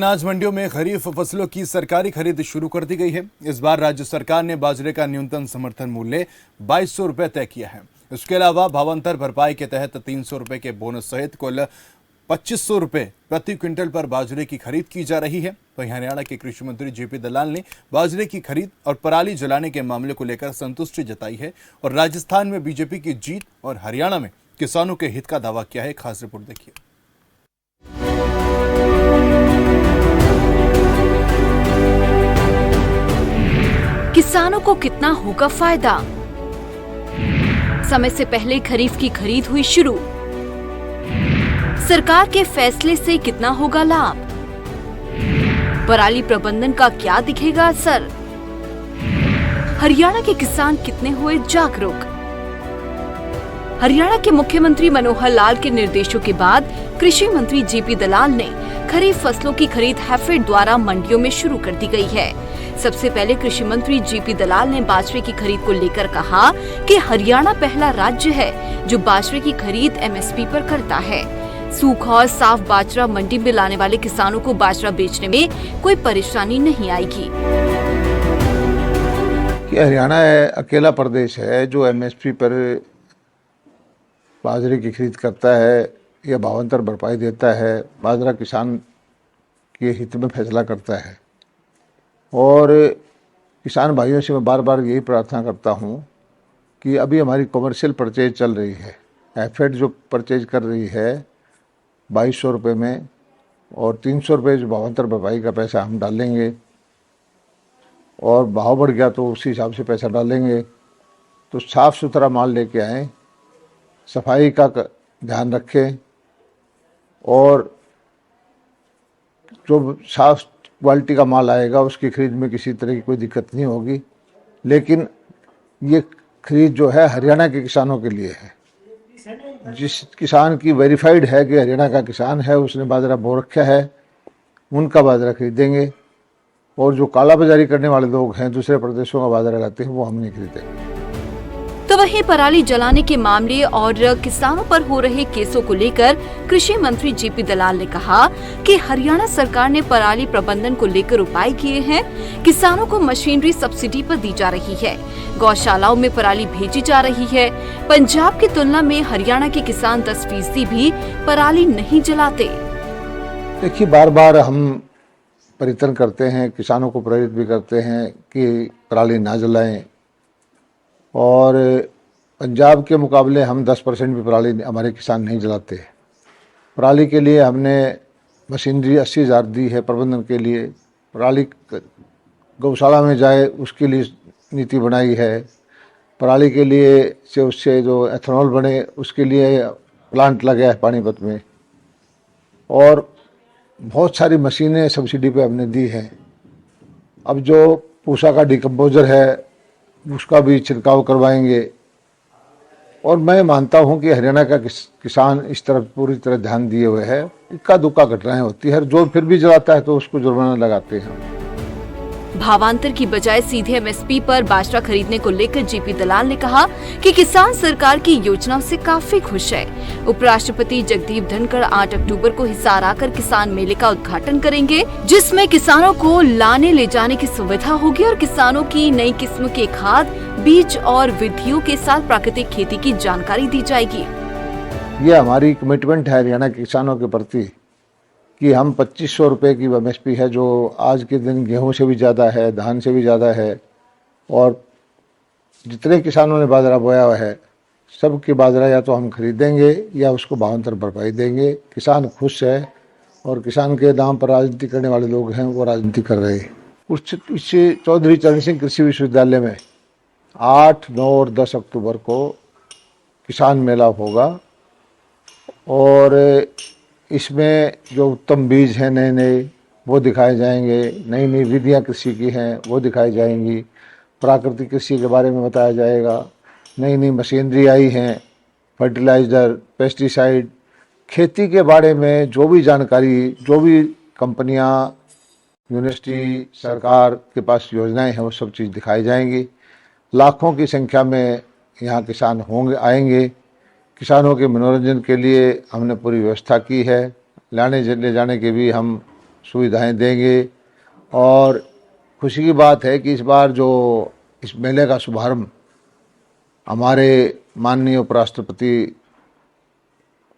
अनाज मंडियों में खरीफ फसलों की सरकारी खरीद शुरू कर दी गई है। इस बार राज्य सरकार ने बाजरे का न्यूनतम समर्थन मूल्य 2200 रुपए तय किया है। इसके अलावा भावांतर भरपाई के तहत 300 रुपए के बोनस सहित कुल 2500 रुपए प्रति क्विंटल पर बाजरे की खरीद की जा रही है। वहीं हरियाणा के कृषि मंत्री जेपी दलाल ने बाजरे की खरीद और पराली जलाने के मामले को लेकर संतुष्टि जताई है और राजस्थान में बीजेपी की जीत और हरियाणा में किसानों के हित का दावा किया है। खास रिपोर्ट देखिए। किसानों को कितना होगा फायदा? समय से पहले खरीफ की खरीद हुई शुरू। सरकार के फैसले से कितना होगा लाभ? पराली प्रबंधन का क्या दिखेगा असर? हरियाणा के किसान कितने हुए जागरूक? हरियाणा के मुख्यमंत्री मनोहर लाल के निर्देशों के बाद कृषि मंत्री जेपी दलाल ने खरीफ फसलों की खरीद हैफेड द्वारा मंडियों में शुरू कर दी गई है। सबसे पहले कृषि मंत्री जेपी दलाल ने बाजरे की खरीद को लेकर कहा कि हरियाणा पहला राज्य है जो बाजरे की खरीद एमएसपी पर करता है। सूखा और साफ बाजरा मंडी में लाने वाले किसानों को बाजरा बेचने में कोई परेशानी नहीं आएगी। हरियाणा अकेला प्रदेश है जो एमएसपी पर बाजरे की खरीद करता है या भावांतर भरपाई देता है। बाजरा किसान के हित में फैसला करता है और किसान भाइयों से मैं बार बार यही प्रार्थना करता हूँ कि अभी हमारी कमर्शियल परचेज चल रही है। एफेड जो परचेज कर रही है 2200 रुपये में और 300 रुपये जो भावांतर भरपाई का पैसा हम डालेंगे और भाव बढ़ गया तो उसी हिसाब से पैसा डालेंगे। तो साफ़ सुथरा माल लेके आएँ, सफाई का ध्यान रखें और जो साफ क्वालिटी का माल आएगा उसकी खरीद में किसी तरह की कोई दिक्कत नहीं होगी। लेकिन ये खरीद जो है हरियाणा के किसानों के लिए है। जिस किसान की वेरीफाइड है कि हरियाणा का किसान है, उसने बाजरा बो रखा है, उनका बाजरा खरीदेंगे और जो काला बाजारी करने वाले लोग हैं, दूसरे प्रदेशों का बाजरा लाते हैं, वो हम नहीं खरीदेंगे। तो वहीं पराली जलाने के मामले और किसानों पर हो रहे केसों को लेकर कृषि मंत्री जेपी दलाल ने कहा कि हरियाणा सरकार ने पराली प्रबंधन को लेकर उपाय किए हैं। किसानों को मशीनरी सब्सिडी पर दी जा रही है, गौशालाओं में पराली भेजी जा रही है। पंजाब की तुलना में हरियाणा के किसान 10% भी पराली नहीं जलाते। देखिए, बार बार हम परिवर्तन करते हैं, किसानों को प्रेरित भी करते हैं कि पराली ना जलाएं और पंजाब के मुकाबले हम 10% भी पराली हमारे किसान नहीं जलाते। पराली के लिए हमने मशीनरी 80,000 दी है प्रबंधन के लिए। पराली गौशाला में जाए उसके लिए नीति बनाई है। पराली के लिए से उससे जो एथेनॉल बने उसके लिए प्लांट लगा है पानीपत में और बहुत सारी मशीनें सब्सिडी पे हमने दी हैं। अब जो पूसा का डिकम्पोजर है उसका भी छिड़काव करवाएंगे और मैं मानता हूं कि हरियाणा का किसान इस तरफ पूरी तरह ध्यान दिए हुए है। इक्का दुक्का घटनाएं होती है, जो फिर भी जलाता है तो उसको जुर्माना लगाते हैं। भावांतर की बजाय सीधे एमएसपी पर बाजरा खरीदने को लेकर जेपी दलाल ने कहा कि किसान सरकार की योजनाओं से काफी खुश है। उपराष्ट्रपति जगदीप धनखड़ 8 अक्टूबर को हिसार आकर किसान मेले का उद्घाटन करेंगे, जिसमें किसानों को लाने ले जाने की सुविधा होगी और किसानों की नई किस्म के खाद, बीज और विधियों के साथ प्राकृतिक खेती की जानकारी दी जाएगी। ये हमारी कमिटमेंट है हरियाणा के किसानों के प्रति कि हम 2500 रुपये की एमएसपी है, जो आज के दिन गेहूं से भी ज़्यादा है, धान से भी ज़्यादा है और जितने किसानों ने बाजरा बोया हुआ है सबके बाजरा या तो हम खरीदेंगे या उसको भावांतर भरपाई देंगे। किसान खुश है और किसान के नाम पर राजनीति करने वाले लोग हैं वो राजनीति कर रहे हैं। उस चौधरी चरण सिंह कृषि विश्वविद्यालय में 8, 9 और 10 अक्टूबर को किसान मेला होगा और इसमें जो उत्तम बीज हैं नए नए वो दिखाए जाएंगे, नई नई विधियाँ कृषि की हैं वो दिखाई जाएंगी, प्राकृतिक कृषि के बारे में बताया जाएगा, नई नई मशीनरी आई हैं, फर्टिलाइज़र, पेस्टिसाइड, खेती के बारे में जो भी जानकारी, जो भी कंपनियां, यूनिवर्सिटी, सरकार के पास योजनाएं हैं वो सब चीज़ दिखाई जाएंगी। लाखों की संख्या में यहाँ किसान होंगे, आएंगे। किसानों के मनोरंजन के लिए हमने पूरी व्यवस्था की है। ले जाने के भी हम सुविधाएं देंगे। और खुशी की बात है कि इस बार जो इस मेले का शुभारंभ हमारे माननीय उपराष्ट्रपति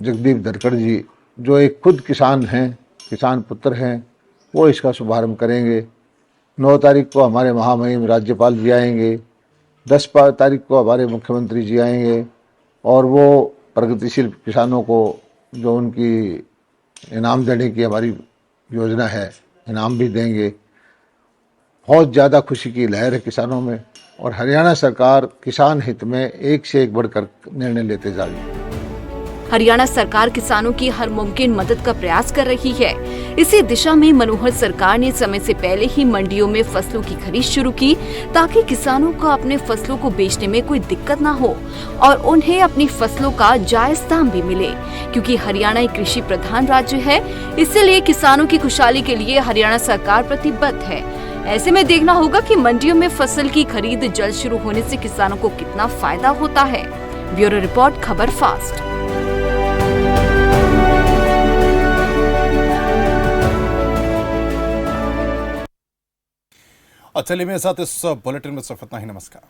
जगदीप धनखड़ जी, जो एक खुद किसान हैं, किसान पुत्र हैं, वो इसका शुभारंभ करेंगे। 9 तारीख को हमारे महामहिम राज्यपाल जी आएंगे, 10 तारीख को हमारे मुख्यमंत्री जी आएंगे और वो प्रगतिशील किसानों को जो उनकी इनाम देने की हमारी योजना है, इनाम भी देंगे। बहुत ज़्यादा खुशी की लहर है किसानों में और हरियाणा सरकार किसान हित में एक से एक बढ़कर निर्णय लेते जा रही है। हरियाणा सरकार किसानों की हर मुमकिन मदद का प्रयास कर रही है। इसी दिशा में मनोहर सरकार ने समय से पहले ही मंडियों में फसलों की खरीद शुरू की ताकि किसानों को अपने फसलों को बेचने में कोई दिक्कत न हो और उन्हें अपनी फसलों का जायज दाम भी मिले। क्योंकि हरियाणा एक कृषि प्रधान राज्य है, इसलिए किसानों की खुशहाली के लिए हरियाणा सरकार प्रतिबद्ध है। ऐसे में देखना होगा कि मंडियों में फसल की खरीद जल्द शुरू होने से किसानों को कितना फायदा होता है। ब्यूरो रिपोर्ट, खबर फास्ट। चलिए मेरे साथ इस बुलेटिन में सिर्फ इतना ही। नमस्कार।